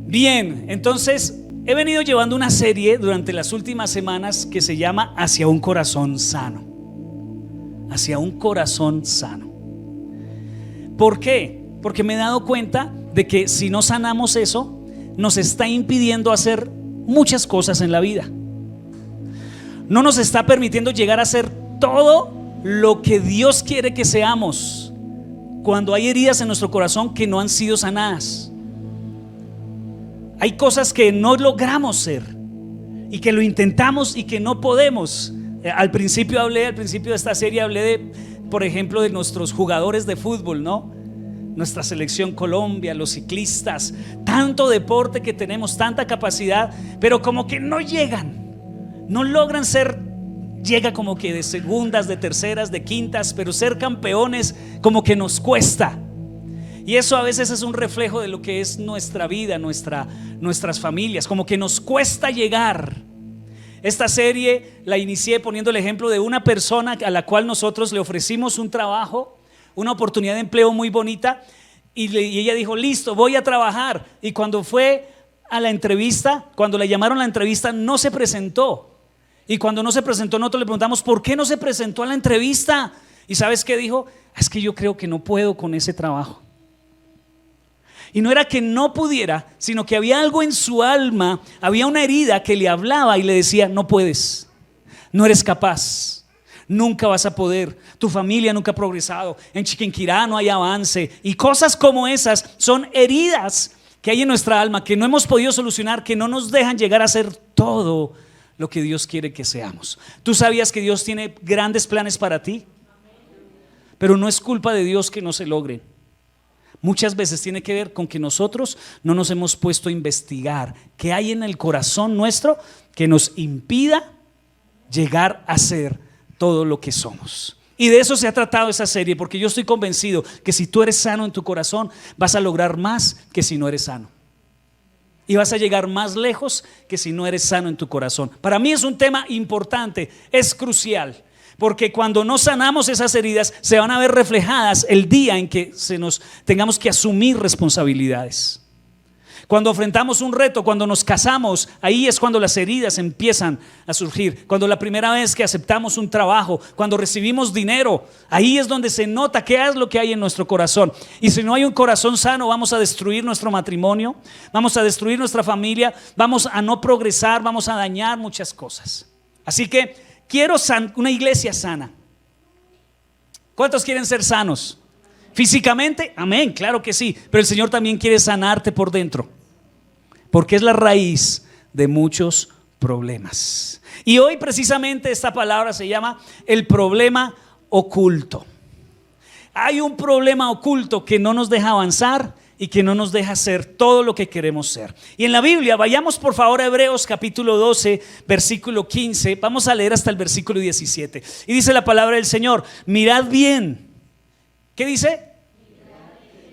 Bien, entonces he venido llevando una serie durante las últimas semanas que se llama Hacia un corazón sano. Hacia un corazón sano. ¿Por qué? Porque me he dado cuenta de que si no sanamos eso, nos está impidiendo hacer muchas cosas en la vida. No nos está permitiendo llegar a ser todo lo que Dios quiere que seamos cuando hay heridas en nuestro corazón que no han sido sanadas. Hay cosas que no logramos ser y que lo intentamos y que no podemos. Al principio de esta serie hablé de, por ejemplo, de nuestros jugadores de fútbol, ¿no? Nuestra selección Colombia, los ciclistas, tanto deporte que tenemos, tanta capacidad, pero como que no llegan, no logran ser, llega como que de segundas, de terceras, de quintas, pero ser campeones como que nos cuesta. Y eso a veces es un reflejo de lo que es nuestra vida, nuestras familias, como que nos cuesta llegar. Esta serie la inicié poniendo el ejemplo de una persona a la cual nosotros le ofrecimos un trabajo, una oportunidad de empleo muy bonita, y ella dijo: listo, voy a trabajar. Y cuando fue a la entrevista, cuando le llamaron a la entrevista, no se presentó. Y cuando no se presentó, nosotros le preguntamos: ¿por qué no se presentó a la entrevista? Y ¿sabes qué dijo? Es que yo creo que no puedo con ese trabajo. Y no era que no pudiera, sino que había algo en su alma, había una herida que le hablaba y le decía: no puedes, no eres capaz, nunca vas a poder, tu familia nunca ha progresado, en Chiquinquirá no hay avance. Y cosas como esas son heridas que hay en nuestra alma que no hemos podido solucionar, que no nos dejan llegar a ser todo lo que Dios quiere que seamos. ¿Tú sabías que Dios tiene grandes planes para ti? Pero no es culpa de Dios que no se logren. Muchas veces tiene que ver con que nosotros no nos hemos puesto a investigar qué hay en el corazón nuestro que nos impida llegar a ser todo lo que somos. Y de eso se ha tratado esa serie, porque yo estoy convencido que si tú eres sano en tu corazón, vas a lograr más que si no eres sano. Y vas a llegar más lejos que si no eres sano en tu corazón. Para mí es un tema importante, es crucial. Porque cuando no sanamos esas heridas, se van a ver reflejadas el día en que tengamos que asumir responsabilidades. Cuando enfrentamos un reto, cuando nos casamos, ahí es cuando las heridas empiezan a surgir. Cuando la primera vez que aceptamos un trabajo, cuando recibimos dinero, ahí es donde se nota qué es lo que hay en nuestro corazón. Y si no hay un corazón sano, vamos a destruir nuestro matrimonio, vamos a destruir nuestra familia, vamos a no progresar, vamos a dañar muchas cosas. Así que quiero una iglesia sana. ¿Cuántos quieren ser sanos? Físicamente, amén, claro que sí. Pero el Señor también quiere sanarte por dentro, porque es la raíz de muchos problemas. Y hoy precisamente esta palabra se llama el problema oculto. Hay un problema oculto que no nos deja avanzar y que no nos deja ser todo lo que queremos ser. Y en la Biblia, vayamos por favor a Hebreos capítulo 12, versículo 15. Vamos a leer hasta el versículo 17. Y dice la palabra del Señor: mirad bien. ¿Qué dice?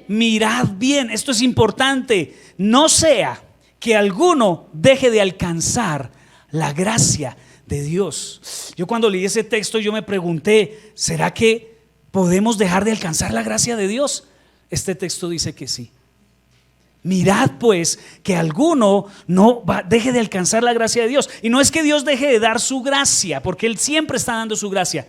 Mirad bien. Esto es importante. No sea que alguno deje de alcanzar la gracia de Dios. Yo cuando leí ese texto yo me pregunté: ¿será que podemos dejar de alcanzar la gracia de Dios? Este texto dice que sí. Mirad pues que alguno no deje de alcanzar la gracia de Dios. Y no es que Dios deje de dar su gracia, porque Él siempre está dando su gracia.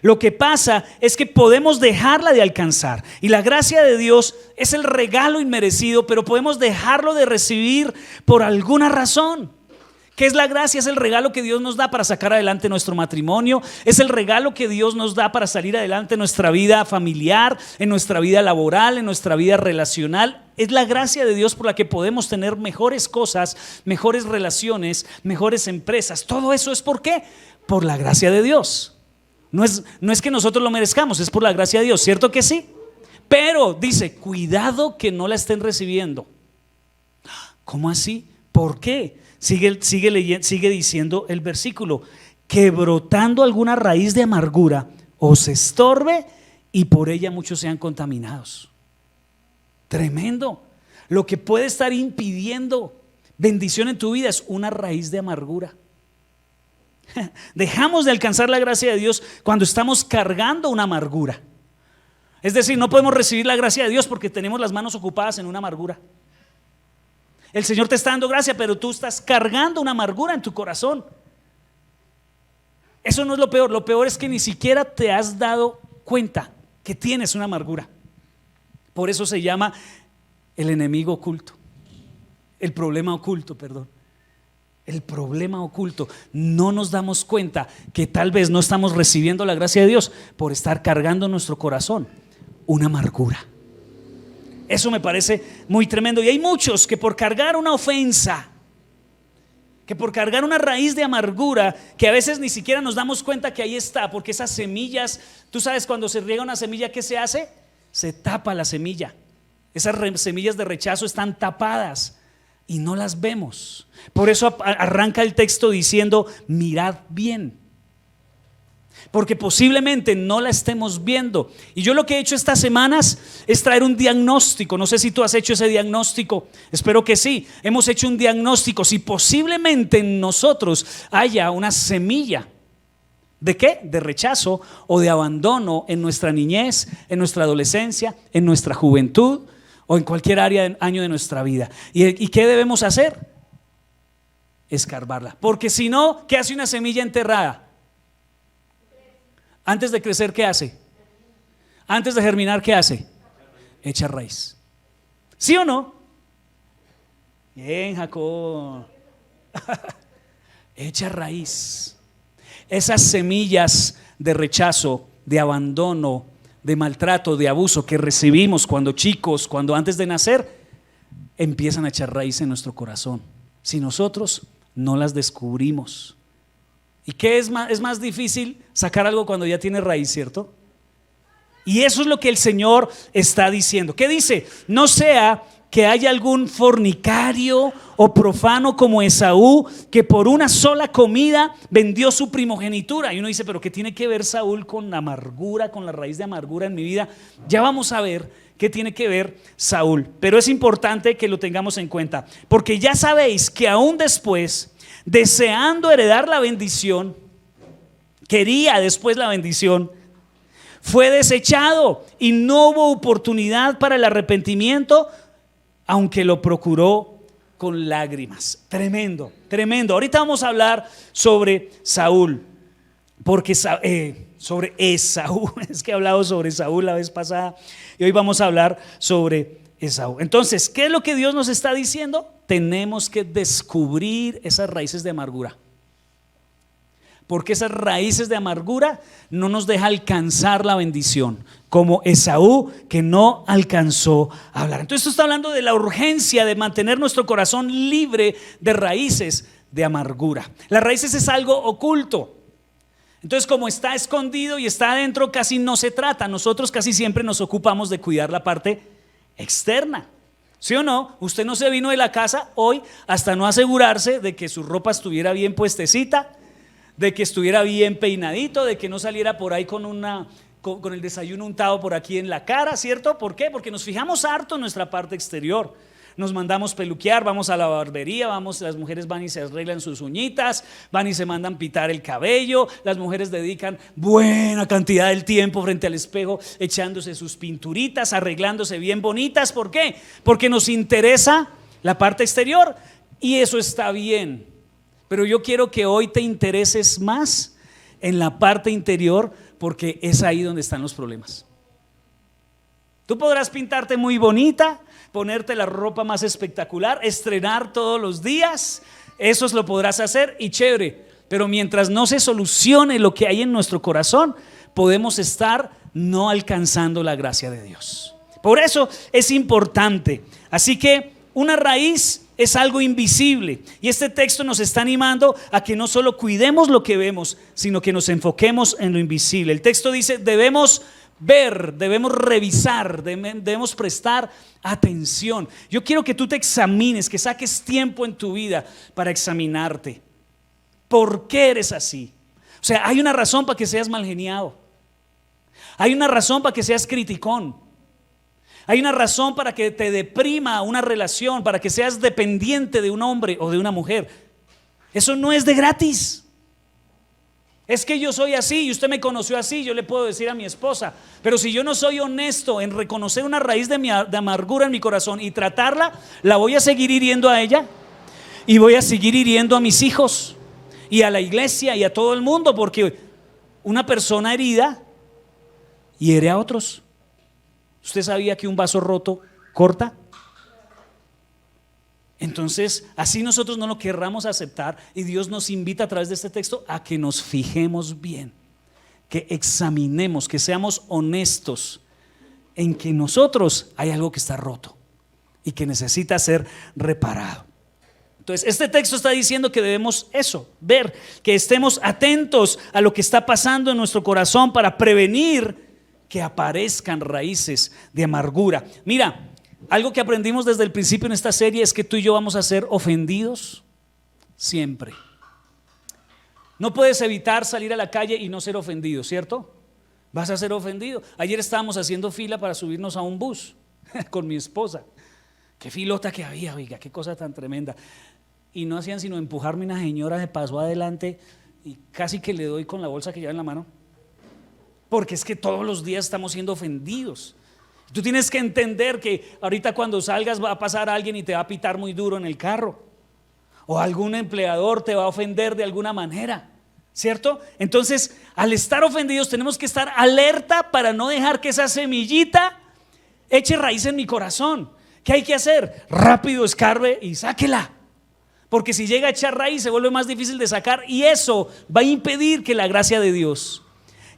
Lo que pasa es que podemos dejarla de alcanzar. Y la gracia de Dios es el regalo inmerecido, pero podemos dejarlo de recibir por alguna razón. ¿Qué es la gracia? Es el regalo que Dios nos da para sacar adelante nuestro matrimonio. Es el regalo que Dios nos da para salir adelante en nuestra vida familiar, en nuestra vida laboral, en nuestra vida relacional. Es la gracia de Dios por la que podemos tener mejores cosas, mejores relaciones, mejores empresas. Todo eso es ¿por qué? Por la gracia de Dios. No es que nosotros lo merezcamos, es por la gracia de Dios, ¿cierto que sí? Pero dice: cuidado que no la estén recibiendo. ¿Cómo así? ¿Por qué? Sigue diciendo el versículo: que brotando alguna raíz de amargura os estorbe y por ella muchos sean contaminados. Tremendo. Lo que puede estar impidiendo bendición en tu vida es una raíz de amargura. Dejamos de alcanzar la gracia de Dios cuando estamos cargando una amargura. Es decir, no podemos recibir la gracia de Dios porque tenemos las manos ocupadas en una amargura. El Señor te está dando gracia, pero tú estás cargando una amargura en tu corazón. Eso no es lo peor es que ni siquiera te has dado cuenta que tienes una amargura. Por eso se llama el enemigo oculto, el problema oculto, perdón. El problema oculto. No nos damos cuenta que tal vez no estamos recibiendo la gracia de Dios por estar cargando en nuestro corazón una amargura. Eso me parece muy tremendo. Y hay muchos que por cargar una ofensa, que por cargar una raíz de amargura, que a veces ni siquiera nos damos cuenta que ahí está, porque esas semillas, tú sabes, cuando se riega una semilla, ¿qué se hace? Se tapa la semilla. Esas semillas de rechazo están tapadas y no las vemos. Por eso arranca el texto diciendo: mirad bien, porque posiblemente no la estemos viendo. Y yo lo que he hecho estas semanas es traer un diagnóstico. No sé si tú has hecho ese diagnóstico, espero que sí. Hemos hecho un diagnóstico si posiblemente en nosotros haya una semilla. ¿De qué? De rechazo o de abandono en nuestra niñez, en nuestra adolescencia, en nuestra juventud o en cualquier año de nuestra vida. ¿Y qué debemos hacer? Escarbarla. Porque si no, ¿qué hace una semilla enterrada? Antes de crecer, ¿qué hace? Antes de germinar, ¿qué hace? Echa raíz. ¿Sí o no? Bien, Jacob. Echa raíz. Esas semillas de rechazo, de abandono, de maltrato, de abuso que recibimos cuando chicos, cuando antes de nacer, empiezan a echar raíz en nuestro corazón si nosotros no las descubrimos. ¿Y qué es más difícil? Sacar algo cuando ya tiene raíz, ¿cierto? Y eso es lo que el Señor está diciendo. ¿Qué dice? No sea que haya algún fornicario o profano como Esaú, que por una sola comida vendió su primogenitura. Y uno dice: pero ¿qué tiene que ver Saúl con la amargura, con la raíz de amargura en mi vida? Ya vamos a ver qué tiene que ver Saúl, pero es importante que lo tengamos en cuenta, porque ya sabéis que aún después, deseando heredar la bendición, quería después la bendición, fue desechado y no hubo oportunidad para el arrepentimiento, aunque lo procuró con lágrimas. Tremendo, tremendo. Ahorita vamos a hablar sobre Saúl, porque sobre Esaú. Es que he hablado sobre Saúl la vez pasada y hoy vamos a hablar sobre Esaú. Entonces, ¿qué es lo que Dios nos está diciendo? Tenemos que descubrir esas raíces de amargura, porque esas raíces de amargura no nos deja alcanzar la bendición, como Esaú, que no alcanzó a hablar. Entonces esto está hablando de la urgencia de mantener nuestro corazón libre de raíces de amargura. Las raíces es algo oculto. Entonces, como está escondido y está adentro, casi no se trata. Nosotros casi siempre nos ocupamos de cuidar la parte externa. ¿Sí o no? Usted no se vino de la casa hoy hasta no asegurarse de que su ropa estuviera bien puestecita, de que estuviera bien peinadito, de que no saliera por ahí con el desayuno untado por aquí en la cara, ¿cierto? ¿Por qué? Porque nos fijamos harto en nuestra parte exterior. Nos mandamos peluquear, vamos a la barbería, las mujeres van y se arreglan sus uñitas, van y se mandan pitar el cabello, las mujeres dedican buena cantidad del tiempo frente al espejo echándose sus pinturitas, arreglándose bien bonitas. ¿Por qué? Porque nos interesa la parte exterior y eso está bien, pero yo quiero que hoy te intereses más en la parte interior, porque es ahí donde están los problemas. Tú podrás pintarte muy bonita, ponerte la ropa más espectacular, estrenar todos los días, eso lo podrás hacer y chévere, pero mientras no se solucione lo que hay en nuestro corazón, podemos estar no alcanzando la gracia de Dios. Por eso es importante. Así que una raíz es algo invisible, y este texto nos está animando a que no solo cuidemos lo que vemos, sino que nos enfoquemos en lo invisible. El texto dice: debemos ver, debemos revisar, debemos prestar atención. Yo quiero que tú te examines, que saques tiempo en tu vida para examinarte. ¿Por qué eres así? O sea, hay una razón para que seas mal geniado, hay una razón para que seas criticón, hay una razón para que te deprima una relación, para que seas dependiente de un hombre o de una mujer. Eso no es de gratis. Es que yo soy así y usted me conoció así, yo le puedo decir a mi esposa. Pero si yo no soy honesto en reconocer una raíz de amargura en mi corazón y tratarla, la voy a seguir hiriendo a ella y voy a seguir hiriendo a mis hijos y a la iglesia y a todo el mundo, porque una persona herida hiere a otros. ¿Usted sabía que un vaso roto corta? Entonces, así nosotros no lo querramos aceptar, y Dios nos invita a través de este texto a que nos fijemos bien, que examinemos, que seamos honestos en que nosotros hay algo que está roto y que necesita ser reparado. Entonces, este texto está diciendo que debemos ver, que estemos atentos a lo que está pasando en nuestro corazón para prevenir que aparezcan raíces de amargura. Mira, algo que aprendimos desde el principio en esta serie es que tú y yo vamos a ser ofendidos siempre. No puedes evitar salir a la calle y no ser ofendido, ¿cierto? Vas a ser ofendido. Ayer estábamos haciendo fila para subirnos a un bus con mi esposa. Qué filota que había, oiga, qué cosa tan tremenda. Y no hacían sino empujarme. Una señora se pasó adelante y casi que le doy con la bolsa que lleva en la mano, porque es que todos los días estamos siendo ofendidos. Tú tienes que entender que ahorita cuando salgas va a pasar alguien y te va a pitar muy duro en el carro, o algún empleador te va a ofender de alguna manera, ¿cierto? Entonces, al estar ofendidos tenemos que estar alerta para no dejar que esa semillita eche raíz en mi corazón. ¿Qué hay que hacer? Rápido escarbe y sáquela, porque si llega a echar raíz se vuelve más difícil de sacar, y eso va a impedir que la gracia de Dios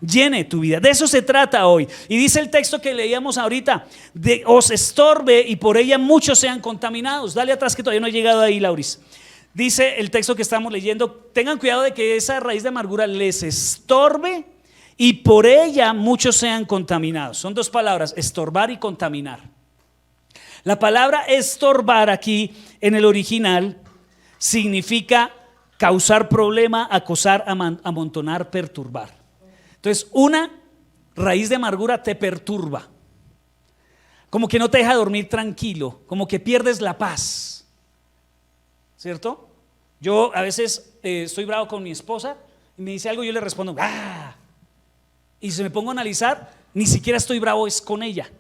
llene tu vida. De eso se trata hoy. Y dice el texto que leíamos ahorita: os estorbe y por ella muchos sean contaminados. Dale atrás que todavía no he llegado ahí, Lauris. Dice el texto que estamos leyendo: tengan cuidado de que esa raíz de amargura les estorbe y por ella muchos sean contaminados. Son dos palabras, estorbar y contaminar. La palabra estorbar aquí en el original significa causar problema, acosar, amontonar, perturbar. Entonces, una raíz de amargura te perturba, como que no te deja dormir tranquilo, como que pierdes la paz, ¿cierto? Yo a veces estoy bravo con mi esposa y me dice algo y yo le respondo ¡ah! Y si me pongo a analizar, ni siquiera estoy bravo es con ella,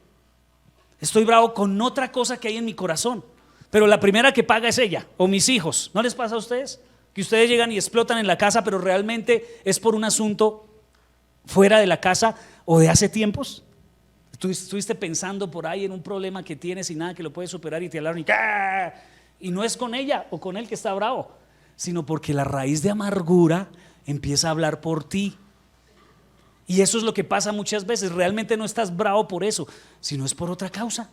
estoy bravo con otra cosa que hay en mi corazón, pero la primera que paga es ella o mis hijos. ¿No les pasa a ustedes? Que ustedes llegan y explotan en la casa, pero realmente es por un asunto fuera de la casa o de hace tiempos. Estuviste pensando por ahí en un problema que tienes y nada que lo puedes superar, y te hablaron y no es con ella o con él que está bravo, sino porque la raíz de amargura empieza a hablar por ti. Y eso es lo que pasa muchas veces. Realmente no estás bravo por eso, sino es por otra causa,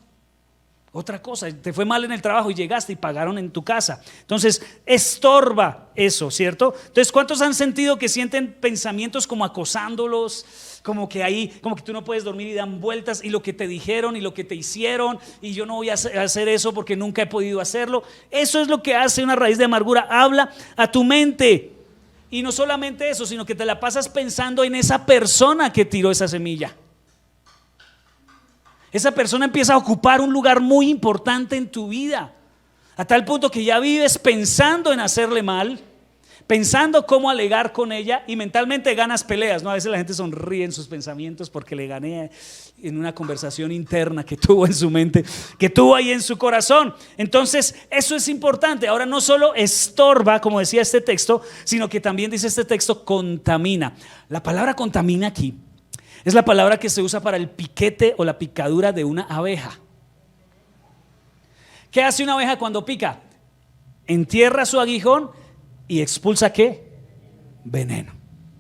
otra cosa. Te fue mal en el trabajo y llegaste y pagaron en tu casa. Entonces estorba eso, ¿cierto? Entonces, ¿cuántos han sentido que sienten pensamientos como acosándolos, como que tú no puedes dormir y dan vueltas, y lo que te dijeron y lo que te hicieron, y yo no voy a hacer eso porque nunca he podido hacerlo? Eso es lo que hace una raíz de amargura. Habla a tu mente. Y no solamente eso, sino que te la pasas pensando en esa persona que tiró esa semilla. Esa persona empieza a ocupar un lugar muy importante en tu vida, a tal punto que ya vives pensando en hacerle mal, pensando cómo alegar con ella, y mentalmente ganas peleas, ¿no? A veces la gente sonríe en sus pensamientos porque le gané en una conversación interna que tuvo en su mente, que tuvo ahí en su corazón. Entonces, eso es importante. Ahora, no solo estorba, como decía este texto, sino que también dice este texto, contamina. La palabra contamina aquí es la palabra que se usa para el piquete o la picadura de una abeja. ¿Qué hace una abeja cuando pica? Entierra su aguijón y expulsa ¿qué? Veneno.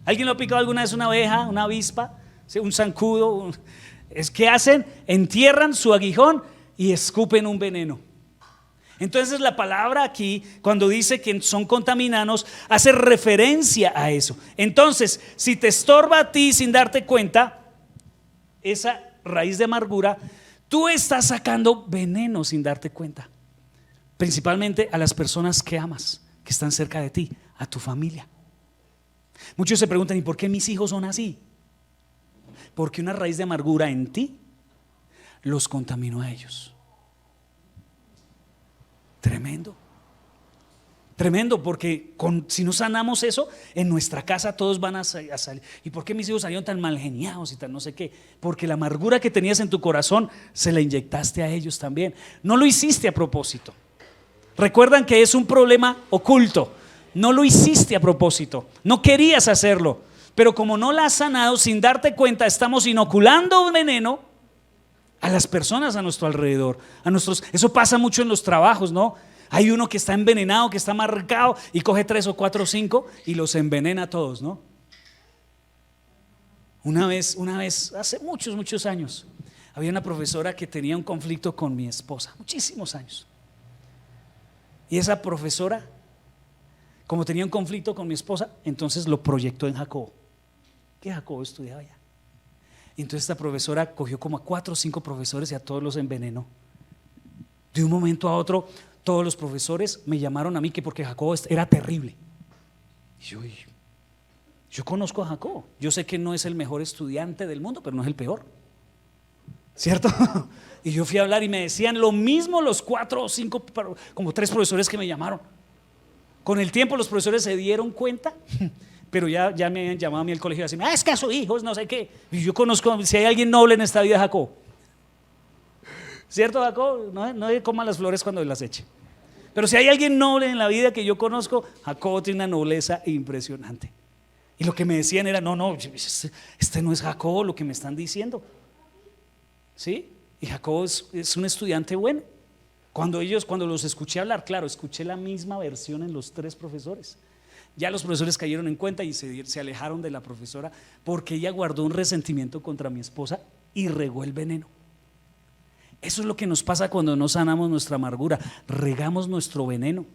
¿Alguien lo ha picado alguna vez una abeja, una avispa, un zancudo? ¿Qué hacen? Entierran su aguijón y escupen un veneno. Entonces la palabra aquí, cuando dice que son contaminados, hace referencia a eso. Entonces, si te estorba a ti sin darte cuenta esa raíz de amargura, tú estás sacando veneno sin darte cuenta, principalmente a las personas que amas, que están cerca de ti, a tu familia. Muchos se preguntan: ¿y por qué mis hijos son así? Porque una raíz de amargura en ti los contaminó a ellos. Tremendo, Tremendo, porque si no sanamos eso, en nuestra casa todos van a salir. ¿Y por qué mis hijos salieron tan mal geniados y tan no sé qué? Porque la amargura que tenías en tu corazón se la inyectaste a ellos también. No lo hiciste a propósito. Recuerdan que es un problema oculto. No lo hiciste a propósito. No querías hacerlo. Pero como no la has sanado, sin darte cuenta, estamos inoculando veneno a las personas a nuestro alrededor. Eso pasa mucho en los trabajos, ¿no? Hay uno que está envenenado, que está marcado y coge 3 o 4 o 5 y los envenena a todos, ¿no? Una vez, hace muchos años, había una profesora que tenía un conflicto con mi esposa, muchísimos años. Y esa profesora, como tenía un conflicto con mi esposa, entonces lo proyectó en Jacobo, que Jacobo estudiaba allá. Y entonces esta profesora cogió como a 4 o 5 profesores y a todos los envenenó. De un momento a otro, todos los profesores me llamaron a mí que porque Jacobo era terrible. Y yo conozco a Jacobo, yo sé que no es el mejor estudiante del mundo, pero no es el peor, ¿cierto? Y yo fui a hablar y me decían lo mismo los 4 o 5, como 3 profesores que me llamaron. Con el tiempo los profesores se dieron cuenta, pero ya me habían llamado a mí al colegio y decían, es que a su hijo no sé qué. Y yo conozco, si hay alguien noble en esta vida, Jacobo. ¿Cierto, Jacobo? No coma las flores cuando las eche. Pero si hay alguien noble en la vida que yo conozco, Jacobo tiene una nobleza impresionante. Y lo que me decían era, no, este no es Jacobo lo que me están diciendo. ¿Sí? Y Jacobo es un estudiante bueno. Cuando los escuché hablar, claro, escuché la misma versión en los 3 profesores. Ya los profesores cayeron en cuenta y se alejaron de la profesora porque ella guardó un resentimiento contra mi esposa y regó el veneno. Eso es lo que nos pasa cuando no sanamos nuestra amargura. Regamos nuestro veneno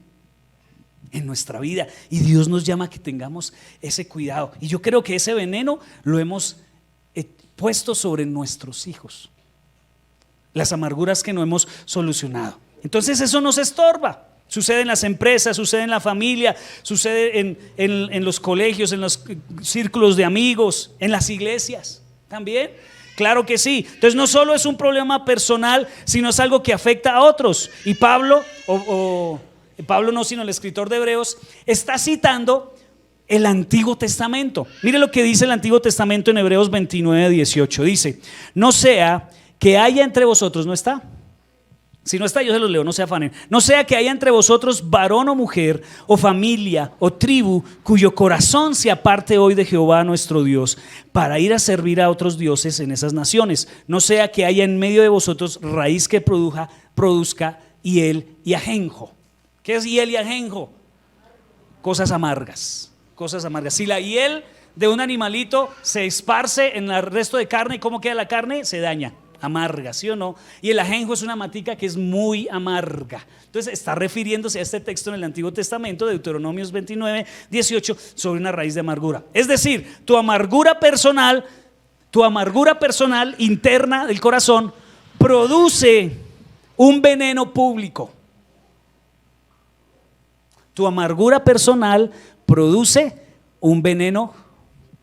en nuestra vida y Dios nos llama a que tengamos ese cuidado. Y yo creo que ese veneno lo hemos puesto sobre nuestros hijos, las amarguras que no hemos solucionado. Entonces eso nos estorba. Sucede en las empresas, sucede en la familia, sucede en los colegios, en los círculos de amigos, en las iglesias también. Claro que sí. Entonces no solo es un problema personal, sino es algo que afecta a otros. Y Pablo, Pablo no, sino el escritor de Hebreos, está citando el Antiguo Testamento. Mire lo que dice el Antiguo Testamento en Hebreos 29:18. Dice, no sea que haya entre vosotros, ¿no está? Si no está, yo se los leo, no se afanen. No sea que haya entre vosotros varón o mujer, o familia, o tribu, cuyo corazón se aparte hoy de Jehová nuestro Dios, para ir a servir a otros dioses en esas naciones. No sea que haya en medio de vosotros raíz que produzca hiel y ajenjo. ¿Qué es hiel y ajenjo? Cosas amargas. Si la hiel de un animalito se esparce en el resto de carne, ¿cómo queda la carne? Se daña. Amarga, ¿sí o no? Y el ajenjo es una matica que es muy amarga. Entonces está refiriéndose a este texto en el Antiguo Testamento, de Deuteronomios 29:18, sobre una raíz de amargura. Es decir, tu amargura personal interna del corazón produce un veneno público. Tu amargura personal produce un veneno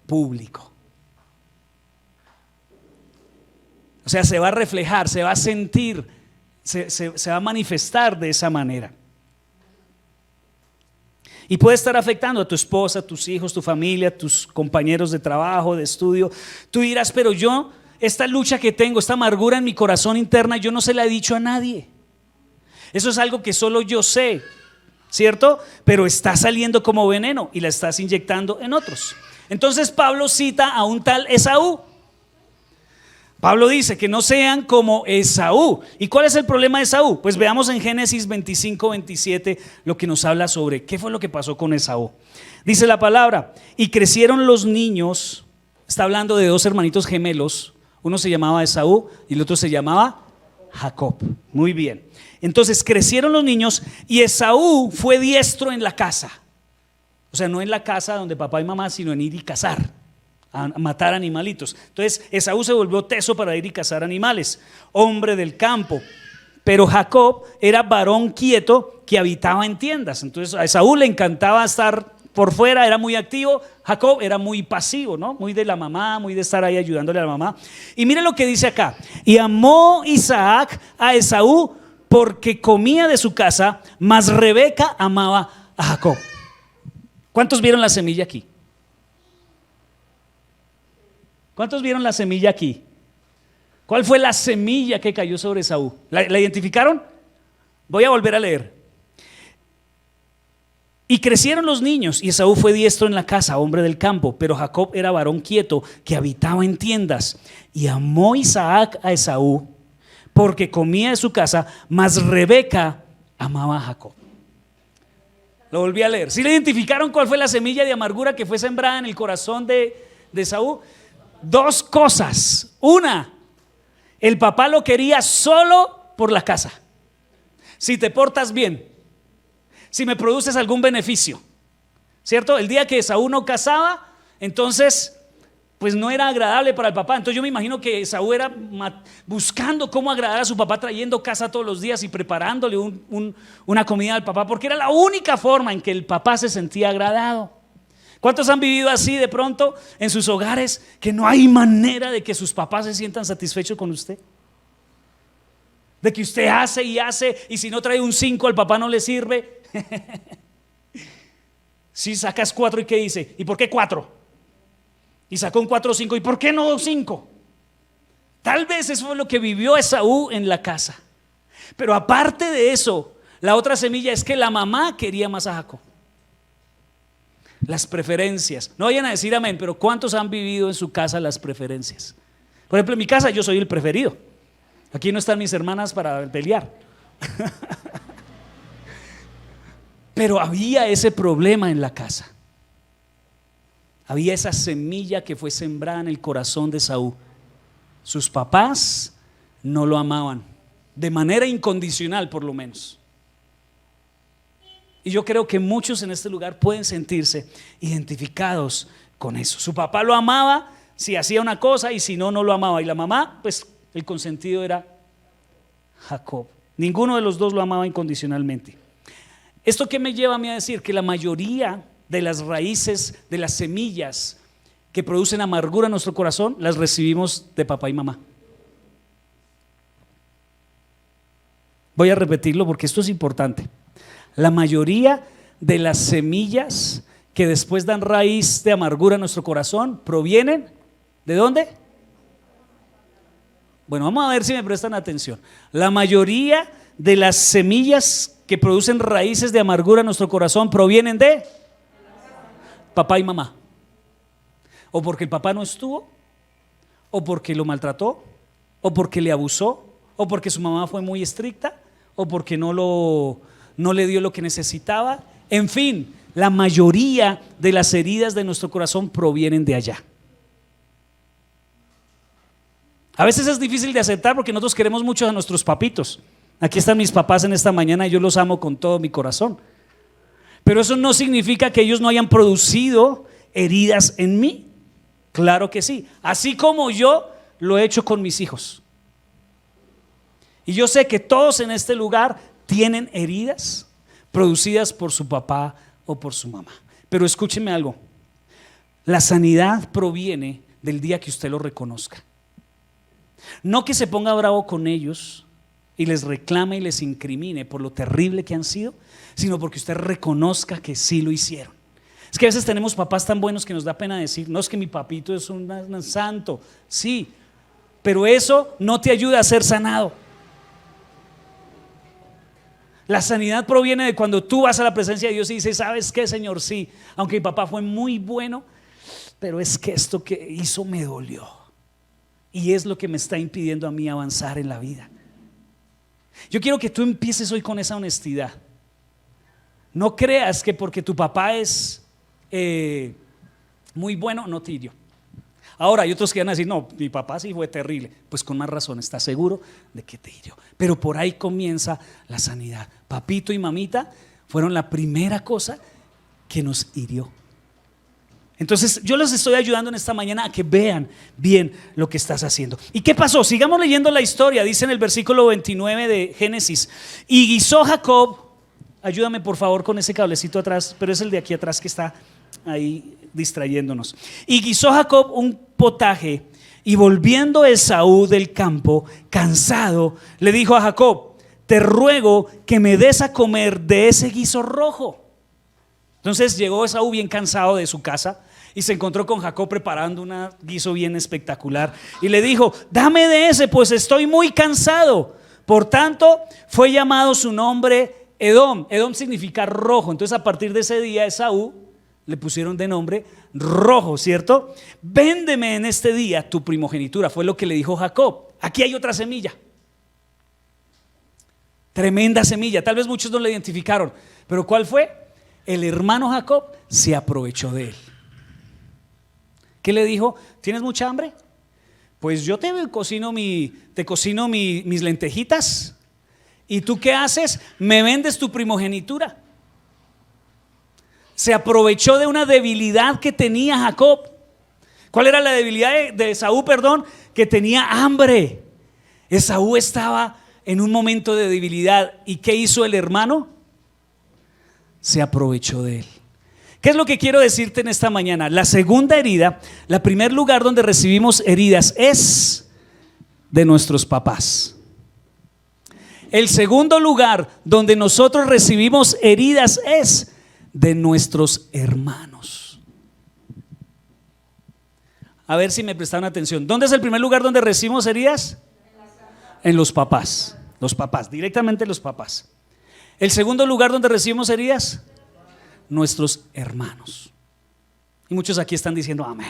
público. O sea, se va a reflejar, se va a sentir, se va a manifestar de esa manera. Y puede estar afectando a tu esposa, a tus hijos, tu familia, tus compañeros de trabajo, de estudio. Tú dirás, pero yo, esta lucha que tengo, esta amargura en mi corazón interna, yo no se la he dicho a nadie. Eso es algo que solo yo sé, ¿cierto? Pero está saliendo como veneno y la estás inyectando en otros. Entonces Pablo cita a un tal Esaú. Pablo dice que no sean como Esaú. ¿Y cuál es el problema de Esaú? Pues veamos en Génesis 25:27 lo que nos habla sobre qué fue lo que pasó con Esaú. Dice la palabra, y crecieron los niños. Está hablando de 2 hermanitos gemelos. Uno se llamaba Esaú y el otro se llamaba Jacob. Muy bien. Entonces crecieron los niños y Esaú fue diestro en la caza. O sea, no en la casa donde papá y mamá, sino en ir y cazar, a matar animalitos. Entonces Esaú se volvió teso para ir y cazar animales, hombre del campo. Pero Jacob era varón quieto que habitaba en tiendas. Entonces a Esaú le encantaba estar por fuera, era muy activo. Jacob era muy pasivo, ¿no? Muy de la mamá, muy de estar ahí ayudándole a la mamá. Y mire lo que dice acá: y amó Isaac a Esaú porque comía de su casa, mas Rebeca amaba a Jacob. ¿Cuántos vieron la semilla aquí? ¿Cuántos vieron la semilla aquí? ¿Cuál fue la semilla que cayó sobre Esaú? ¿La identificaron? Voy a volver a leer. Y crecieron los niños, y Esaú fue diestro en la casa, hombre del campo, pero Jacob era varón quieto, que habitaba en tiendas. Y amó Isaac a Esaú, porque comía de su casa, mas Rebeca amaba a Jacob. Lo volví a leer. ¿Sí le identificaron cuál fue la semilla de amargura que fue sembrada en el corazón de Esaú? Dos cosas. Una, el papá lo quería solo por la casa. Si te portas bien, si me produces algún beneficio, ¿cierto? El día que Esaú no cazaba, entonces pues no era agradable para el papá. Entonces yo me imagino que Esaú era buscando cómo agradar a su papá, trayendo casa todos los días y preparándole una comida al papá, porque era la única forma en que el papá se sentía agradado. ¿Cuántos han vivido así de pronto en sus hogares, que no hay manera de que sus papás se sientan satisfechos con usted? De que usted hace y si no trae un 5 al papá no le sirve. Si sacas 4 y ¿qué dice? ¿Y por qué 4? Y sacó un 4 o 5, ¿y por qué no 5? Tal vez eso fue lo que vivió Esaú en la casa. Pero aparte de eso, la otra semilla es que la mamá quería más a Jacob. Las preferencias. No vayan a decir amén, pero ¿cuántos han vivido en su casa las preferencias? Por ejemplo, en mi casa yo soy el preferido. Aquí no están mis hermanas para pelear. Pero había ese problema en la casa. Había esa semilla que fue sembrada en el corazón de Esaú. Sus papás no lo amaban, de manera incondicional por lo menos. Y yo creo que muchos en este lugar pueden sentirse identificados con eso. Su papá lo amaba si hacía una cosa y si no, no lo amaba. Y la mamá, pues el consentido era Jacob. Ninguno de los dos lo amaba incondicionalmente. ¿Esto qué me lleva a mí a decir? Que la mayoría de las raíces, de las semillas que producen amargura en nuestro corazón, las recibimos de papá y mamá. Voy a repetirlo porque esto es importante. La mayoría de las semillas que después dan raíz de amargura en nuestro corazón provienen ¿de dónde? Bueno, vamos a ver si me prestan atención. La mayoría de las semillas que producen raíces de amargura en nuestro corazón provienen de papá y mamá. O porque el papá no estuvo, o porque lo maltrató, o porque le abusó, o porque su mamá fue muy estricta, o porque no le dio lo que necesitaba. En fin, la mayoría de las heridas de nuestro corazón provienen de allá. A veces es difícil de aceptar porque nosotros queremos mucho a nuestros papitos. Aquí están mis papás en esta mañana y yo los amo con todo mi corazón. Pero eso no significa que ellos no hayan producido heridas en mí. Claro que sí. Así como yo lo he hecho con mis hijos. Y yo sé que todos en este lugar tienen heridas producidas por su papá o por su mamá. Pero escúcheme algo. La sanidad proviene del día que usted lo reconozca. No que se ponga bravo con ellos y les reclame y les incrimine por lo terrible que han sido, sino porque usted reconozca que sí lo hicieron. Es que a veces tenemos papás tan buenos que nos da pena decir, no, es que mi papito es un santo, sí, pero eso no te ayuda a ser sanado. La sanidad proviene de cuando tú vas a la presencia de Dios y dices, ¿sabes qué, Señor? Sí, aunque mi papá fue muy bueno, pero es que esto que hizo me dolió y es lo que me está impidiendo a mí avanzar en la vida. Yo quiero que tú empieces hoy con esa honestidad. No creas que porque tu papá es muy bueno no te hirió. Ahora hay otros que van a decir, no, mi papá sí fue terrible. Pues con más razón, ¿estás seguro de que te hirió? Pero por ahí comienza la sanidad. Papito y mamita fueron la primera cosa que nos hirió. Entonces yo les estoy ayudando en esta mañana a que vean bien lo que estás haciendo. ¿Y qué pasó? Sigamos leyendo la historia. Dice en el versículo 29 de Génesis: y guisó Jacob, ayúdame por favor con ese cablecito atrás, pero es el de aquí atrás que está ahí distrayéndonos. Y guisó Jacob un potaje, y volviendo Esaú del campo cansado, le dijo a Jacob: te ruego que me des a comer de ese guiso rojo. Entonces llegó Esaú bien cansado de su casa y se encontró con Jacob preparando un guiso bien espectacular y le dijo: dame de ese, pues estoy muy cansado. Por tanto fue llamado su nombre Edom. Edom significa rojo. Entonces a partir de ese día Esaú le pusieron de nombre rojo, ¿cierto? Véndeme en este día tu primogenitura, fue lo que le dijo Jacob. Aquí hay otra semilla, tremenda semilla. Tal vez muchos no la identificaron, pero ¿cuál fue? El hermano Jacob se aprovechó de él. ¿Qué le dijo? ¿Tienes mucha hambre? Pues yo te cocino mis lentejitas. ¿Y tú qué haces? Me vendes tu primogenitura. Se aprovechó de una debilidad que tenía Jacob. ¿Cuál era la debilidad de Esaú? Que tenía hambre. Esaú estaba en un momento de debilidad. ¿Y qué hizo el hermano? Se aprovechó de él. ¿Qué es lo que quiero decirte en esta mañana? La segunda herida, el primer lugar donde recibimos heridas es de nuestros papás. El segundo lugar donde nosotros recibimos heridas es de nuestros hermanos. A ver si me prestaron atención. ¿Dónde es el primer lugar donde recibimos heridas? En los papás. Los papás, directamente los papás. El segundo lugar donde recibimos heridas, nuestros hermanos. Y muchos aquí están diciendo amén,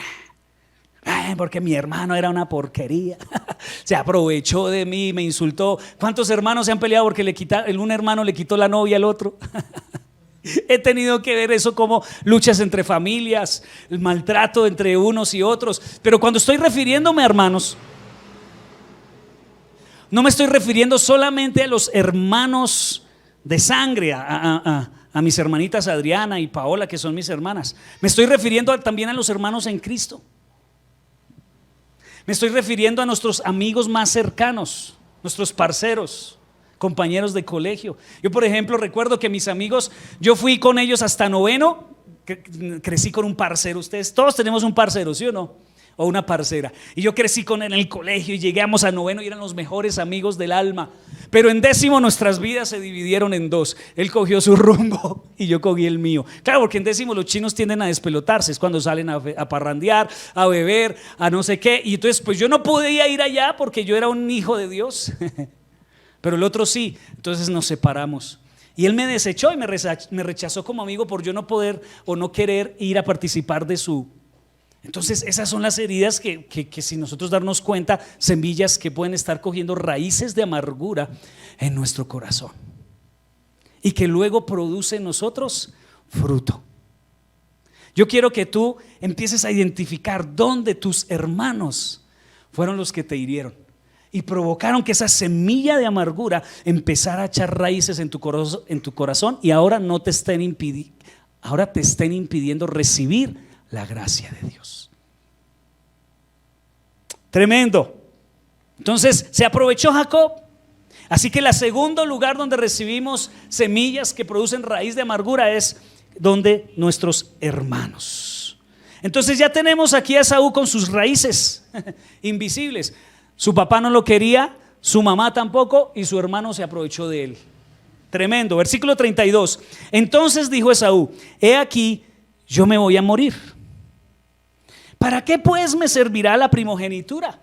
porque mi hermano era una porquería. Se aprovechó de mí, me insultó. ¿Cuántos hermanos se han peleado porque un hermano le quitó la novia al otro? He tenido que ver eso como luchas entre familias, el maltrato entre unos y otros. Pero cuando estoy refiriéndome a hermanos, no me estoy refiriendo solamente a los hermanos de sangre, a mis hermanitas Adriana y Paola, que son mis hermanas. Me estoy refiriendo también a los hermanos en Cristo. Me estoy refiriendo a nuestros amigos más cercanos, nuestros parceros, compañeros de colegio. Yo, por ejemplo, recuerdo que mis amigos, yo fui con ellos hasta noveno, crecí con un parcero. Ustedes todos tenemos un parcero, ¿sí o no? O una parcera. Y yo crecí con él en el colegio y llegamos a noveno y eran los mejores amigos del alma. Pero en décimo nuestras vidas se dividieron en dos. Él cogió su rumbo y yo cogí el mío. Claro, porque en décimo los chinos tienden a despelotarse. Es cuando salen a parrandear, a beber, a no sé qué. Y entonces pues yo no podía ir allá porque yo era un hijo de Dios. Pero el otro sí. Entonces nos separamos. Y él me desechó y me rechazó como amigo por yo no poder o no querer ir a participar de su. Entonces esas son las heridas que sin nosotros darnos cuenta, semillas que pueden estar cogiendo raíces de amargura en nuestro corazón y que luego produce en nosotros fruto. Yo quiero que tú empieces a identificar dónde tus hermanos fueron los que te hirieron y provocaron que esa semilla de amargura empezara a echar raíces en tu corazón y ahora te estén impidiendo recibir la gracia de Dios. Tremendo. Entonces se aprovechó Jacob. Así que el segundo lugar donde recibimos semillas que producen raíz de amargura es donde nuestros hermanos. Entonces ya tenemos aquí a Esaú con sus raíces invisibles. Su papá no lo quería, su mamá tampoco, y su hermano se aprovechó de él. Tremendo. Versículo 32. Entonces dijo Esaú: he aquí, yo me voy a morir. ¿Para qué pues me servirá la primogenitura?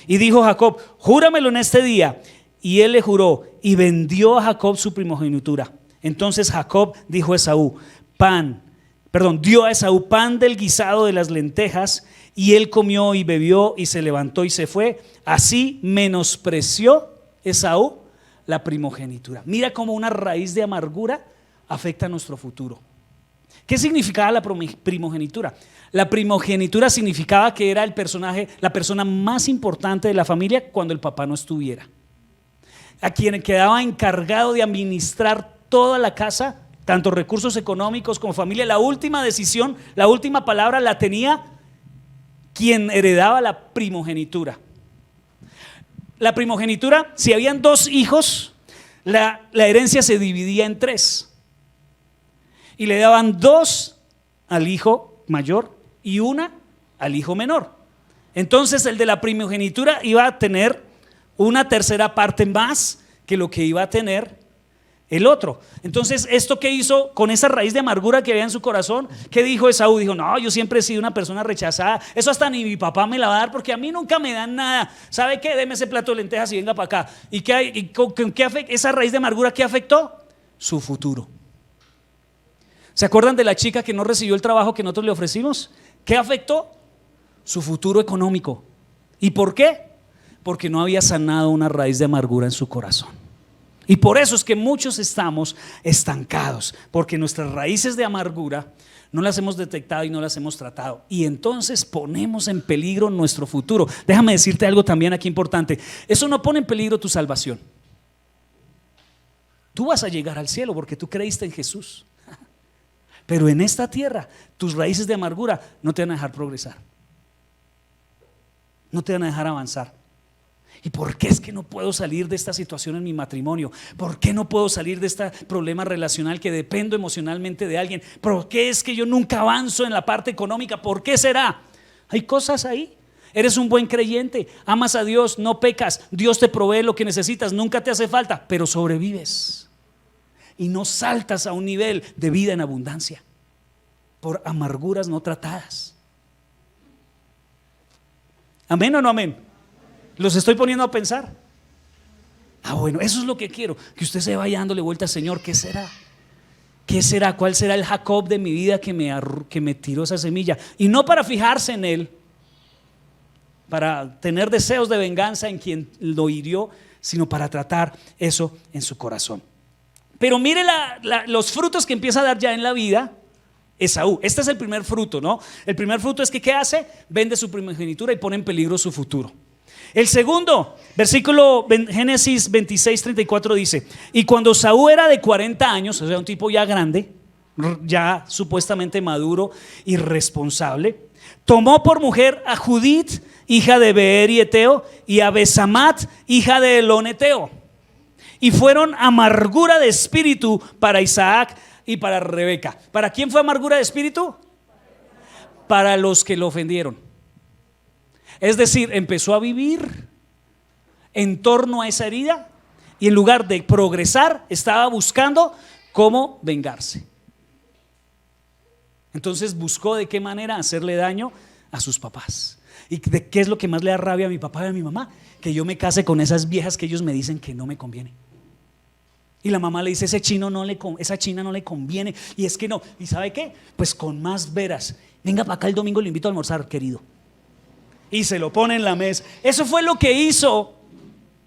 Y dijo Jacob: júramelo en este día. Y él le juró y vendió a Jacob su primogenitura. Entonces Jacob dijo a Esaú: dio a Esaú pan del guisado de las lentejas, y él comió y bebió y se levantó y se fue. Así menospreció Esaú la primogenitura. Mira cómo una raíz de amargura afecta a nuestro futuro. ¿Qué significaba la primogenitura? La primogenitura significaba que era el personaje, la persona más importante de la familia cuando el papá no estuviera, a quien quedaba encargado de administrar toda la casa, tanto recursos económicos como familia. La última decisión, la última palabra la tenía quien heredaba la primogenitura. La primogenitura, si habían dos hijos, la herencia se dividía en tres. Y le daban dos al hijo mayor y una al hijo menor. Entonces el de la primogenitura iba a tener una tercera parte más que lo que iba a tener el otro. Entonces, ¿esto qué hizo con esa raíz de amargura que había en su corazón? ¿Qué dijo Esaú? Dijo, no, yo siempre he sido una persona rechazada, eso hasta ni mi papá me la va a dar porque a mí nunca me dan nada. ¿Sabe qué? Deme ese plato de lentejas y venga para acá. ¿Y qué hay? ¿Con qué esa raíz de amargura qué afectó? Su futuro. ¿Se acuerdan de la chica que no recibió el trabajo que nosotros le ofrecimos? ¿Qué afectó? Su futuro económico. ¿Y por qué? Porque no había sanado una raíz de amargura en su corazón. Y por eso es que muchos estamos estancados, porque nuestras raíces de amargura no las hemos detectado y no las hemos tratado, y entonces ponemos en peligro nuestro futuro. Déjame decirte algo también aquí importante: eso no pone en peligro tu salvación. Tú vas a llegar al cielo porque tú creíste en Jesús, pero en esta tierra tus raíces de amargura no te van a dejar progresar, no te van a dejar avanzar. ¿Y por qué es que no puedo salir de esta situación en mi matrimonio? ¿Por qué no puedo salir de este problema relacional que dependo emocionalmente de alguien? ¿Por qué es que yo nunca avanzo en la parte económica? ¿Por qué será? Hay cosas ahí. Eres un buen creyente, amas a Dios, no pecas, Dios te provee lo que necesitas, nunca te hace falta, pero sobrevives y no saltas a un nivel de vida en abundancia por amarguras no tratadas. ¿Amén o no amén? ¿Los estoy poniendo a pensar? Bueno, eso es lo que quiero, que usted se vaya dándole vuelta, Señor, ¿qué será? ¿Qué será? ¿Cuál será el Jacob de mi vida que me tiró esa semilla? Y no para fijarse en él, para tener deseos de venganza en quien lo hirió, sino para tratar eso en su corazón. Pero mire los frutos que empieza a dar ya en la vida Esaú. Este es el primer fruto, ¿no? El primer fruto es que ¿qué hace? Vende su primogenitura y pone en peligro su futuro. El segundo, versículo Génesis 26:34 dice: y cuando Saúl era de 40 años, o sea, un tipo ya grande, ya supuestamente maduro y responsable, tomó por mujer a Judith, hija de Beeri Eteo, y a Besamat, hija de Elón Eteo, y fueron amargura de espíritu para Isaac y para Rebeca. ¿Para quién fue amargura de espíritu? Para los que lo ofendieron. Es decir, empezó a vivir en torno a esa herida y en lugar de progresar estaba buscando cómo vengarse. Entonces buscó de qué manera hacerle daño a sus papás. ¿Y de qué es lo que más le da rabia a mi papá y a mi mamá? Que yo me case con esas viejas que ellos me dicen que no me conviene. Y la mamá le dice: esa china no le conviene, y es que no. ¿Y sabe qué? Pues con más veras, venga para acá el domingo, le invito a almorzar, querido. Y se lo pone en la mesa. Eso fue lo que hizo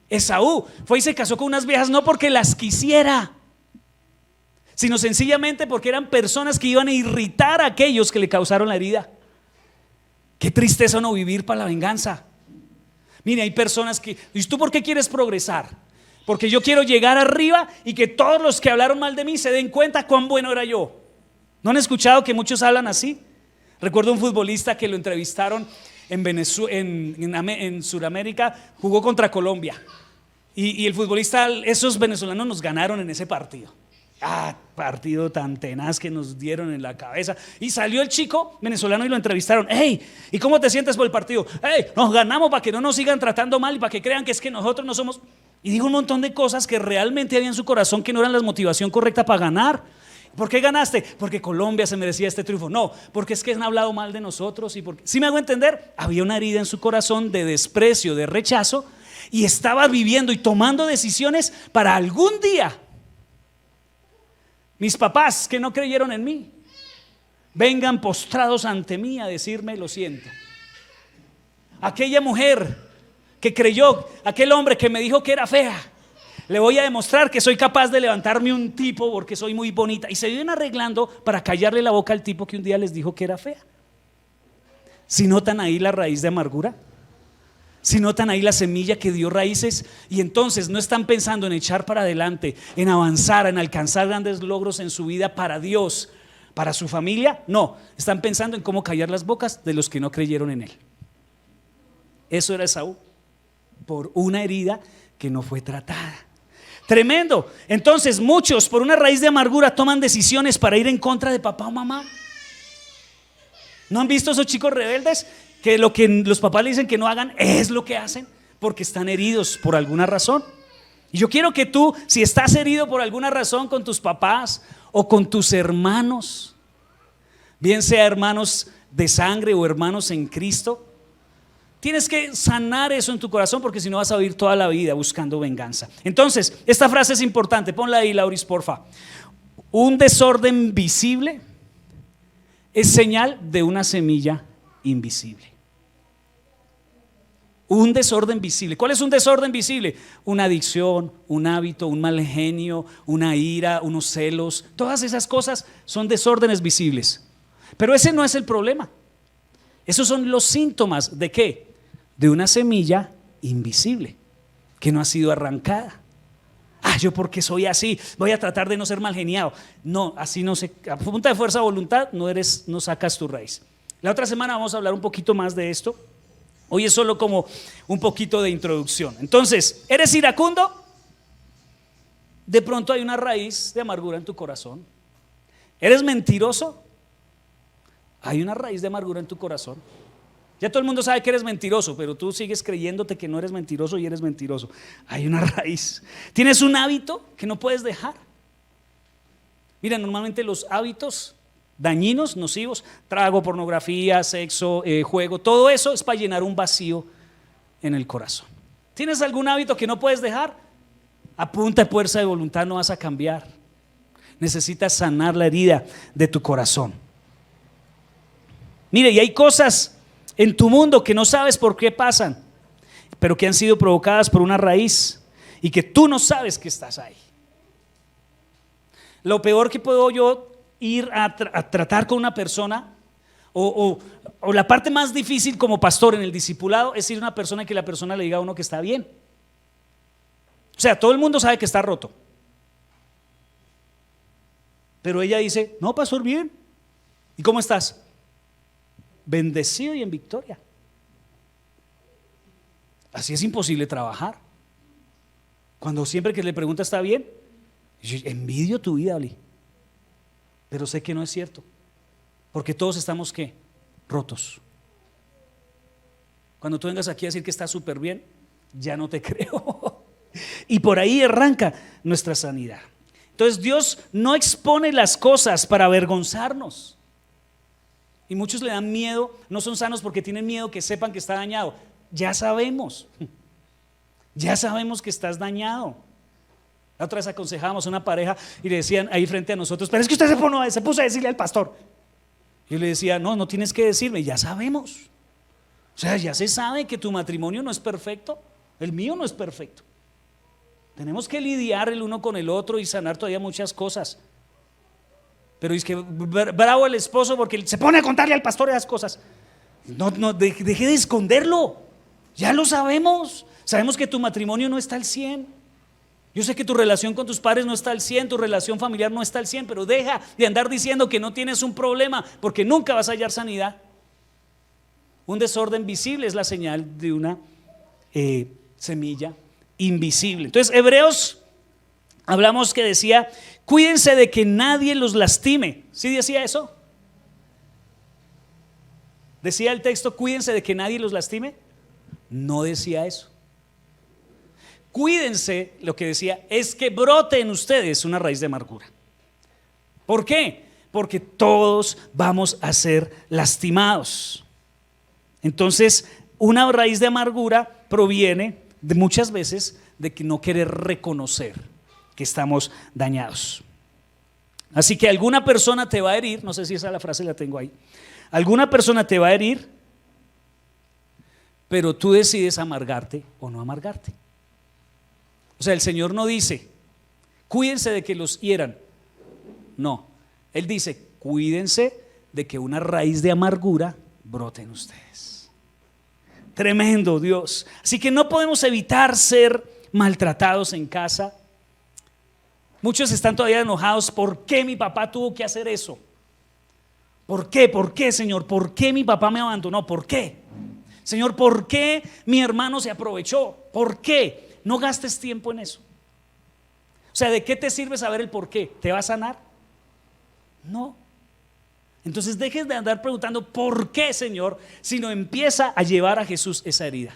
Esaú. Fue y se casó con unas viejas no porque las quisiera, sino sencillamente porque eran personas que iban a irritar a aquellos que le causaron la herida. Qué tristeza no vivir para la venganza. Mire, hay personas que: ¿y tú por qué quieres progresar? Porque yo quiero llegar arriba y que todos los que hablaron mal de mí se den cuenta cuán bueno era yo. ¿No han escuchado que muchos hablan así? Recuerdo un futbolista que lo entrevistaron en Sudamérica, jugó contra Colombia, y el futbolista, esos venezolanos nos ganaron en ese partido. Partido tan tenaz que nos dieron en la cabeza. Y salió el chico venezolano y lo entrevistaron: hey, ¿y cómo te sientes por el partido? Hey, nos ganamos para que no nos sigan tratando mal y para que crean que es que nosotros no somos. Y dijo un montón de cosas que realmente había en su corazón que no eran la motivación correcta para ganar. ¿Por qué ganaste? Porque Colombia se merecía este triunfo. No, porque es que han hablado mal de nosotros. ¿Sí me hago entender? Había una herida en su corazón de desprecio, de rechazo, y estaba viviendo y tomando decisiones para algún día mis papás que no creyeron en mí vengan postrados ante mí a decirme: lo siento. Aquella mujer que creyó, aquel hombre que me dijo que era fea, le voy a demostrar que soy capaz de levantarme un tipo porque soy muy bonita. Y se viven arreglando para callarle la boca al tipo que un día les dijo que era fea. ¿Si notan ahí la raíz de amargura? ¿Si notan ahí la semilla que dio raíces? Y entonces no están pensando en echar para adelante, en avanzar, en alcanzar grandes logros en su vida para Dios, para su familia. No, están pensando en cómo callar las bocas de los que no creyeron en él. Eso era Esaú, por una herida que no fue tratada. Tremendo. Entonces muchos por una raíz de amargura toman decisiones para ir en contra de papá o mamá. ¿No han visto esos chicos rebeldes que lo que los papás le dicen que no hagan es lo que hacen? Porque están heridos por alguna razón. Y yo quiero que tú, si estás herido por alguna razón con tus papás o con tus hermanos, bien sea hermanos de sangre o hermanos en Cristo, tienes que sanar eso en tu corazón, porque si no vas a vivir toda la vida buscando venganza. Entonces, esta frase es importante, ponla ahí, Lauris, porfa. Un desorden visible es señal de una semilla invisible. Un desorden visible. ¿Cuál es un desorden visible? Una adicción, un hábito, un mal genio, una ira, unos celos. Todas esas cosas son desórdenes visibles. Pero ese no es el problema. Esos son los síntomas ¿de qué? De una semilla invisible que no ha sido arrancada. Yo porque soy así, voy a tratar de no ser mal geniado. No, así no se, a punta de fuerza de voluntad no sacas tu raíz. La otra semana vamos a hablar un poquito más de esto. Hoy es solo como un poquito de introducción. Entonces, ¿eres iracundo? De pronto hay una raíz de amargura en tu corazón. ¿Eres mentiroso? Hay una raíz de amargura en tu corazón. Ya todo el mundo sabe que eres mentiroso, pero tú sigues creyéndote que no eres mentiroso y eres mentiroso. Hay una raíz. ¿Tienes un hábito que no puedes dejar? Mira, normalmente los hábitos dañinos, nocivos, trago, pornografía, sexo, juego, todo eso es para llenar un vacío en el corazón. ¿Tienes algún hábito que no puedes dejar? A punta de fuerza de voluntad no vas a cambiar. Necesitas sanar la herida de tu corazón. Mire, y hay cosas en tu mundo que no sabes por qué pasan, pero que han sido provocadas por una raíz y que tú no sabes que estás ahí. Lo peor que puedo yo ir a tratar con una persona, o la parte más difícil como pastor en el discipulado, es ir a una persona y que la persona le diga a uno que está bien. O sea, todo el mundo sabe que está roto, pero ella dice: no, pastor, bien. ¿Y cómo estás? Bendecido y en victoria. Así es imposible trabajar. Cuando siempre que le pregunta está bien, yo envidio tu vida, Oli, pero sé que no es cierto, porque todos estamos ¿qué? Rotos. Cuando tú vengas aquí a decir que está súper bien, ya no te creo. Y por ahí arranca nuestra sanidad. Entonces Dios no expone las cosas para avergonzarnos. Y muchos le dan miedo, no son sanos porque tienen miedo que sepan que está dañado. Ya sabemos que estás dañado. La otra vez aconsejábamos a una pareja y le decían ahí frente a nosotros: pero es que usted se puso a decirle al pastor. Yo le decía: no tienes que decirme, ya sabemos. O sea, ya se sabe que tu matrimonio no es perfecto, el mío no es perfecto. Tenemos que lidiar el uno con el otro y sanar todavía muchas cosas. Pero es que bravo el esposo porque se pone a contarle al pastor esas cosas. No, deje de esconderlo. Ya lo sabemos. Sabemos que tu matrimonio no está al 100. Yo sé que tu relación con tus padres no está al 100, tu relación familiar no está al 100, pero deja de andar diciendo que no tienes un problema, porque nunca vas a hallar sanidad. Un desorden visible es la señal de una semilla invisible. Entonces, Hebreos, hablamos que decía: cuídense de que nadie los lastime. ¿Sí decía eso? ¿Decía el texto cuídense de que nadie los lastime? No decía eso. Cuídense, lo que decía es que brote en ustedes una raíz de amargura. ¿Por qué? Porque todos vamos a ser lastimados. Entonces, una raíz de amargura proviene de muchas veces de que no querer reconocer que estamos dañados. Así que alguna persona te va a herir, no sé si esa la frase la tengo ahí. Alguna persona te va a herir, pero tú decides amargarte o no amargarte. O sea, el Señor no dice cuídense de que los hieran. No, Él dice cuídense de que una raíz de amargura brote en ustedes. Tremendo, Dios. Así que no podemos evitar ser maltratados en casa. Muchos están todavía enojados. ¿Por qué mi papá tuvo que hacer eso? ¿Por qué? ¿Por qué, Señor? ¿Por qué mi papá me abandonó? ¿Por qué? Señor, ¿por qué mi hermano se aprovechó? ¿Por qué? No gastes tiempo en eso. O sea, ¿de qué te sirve saber el por qué? ¿Te va a sanar? No. Entonces dejes de andar preguntando ¿por qué, Señor? Sino empieza a llevar a Jesús esa herida.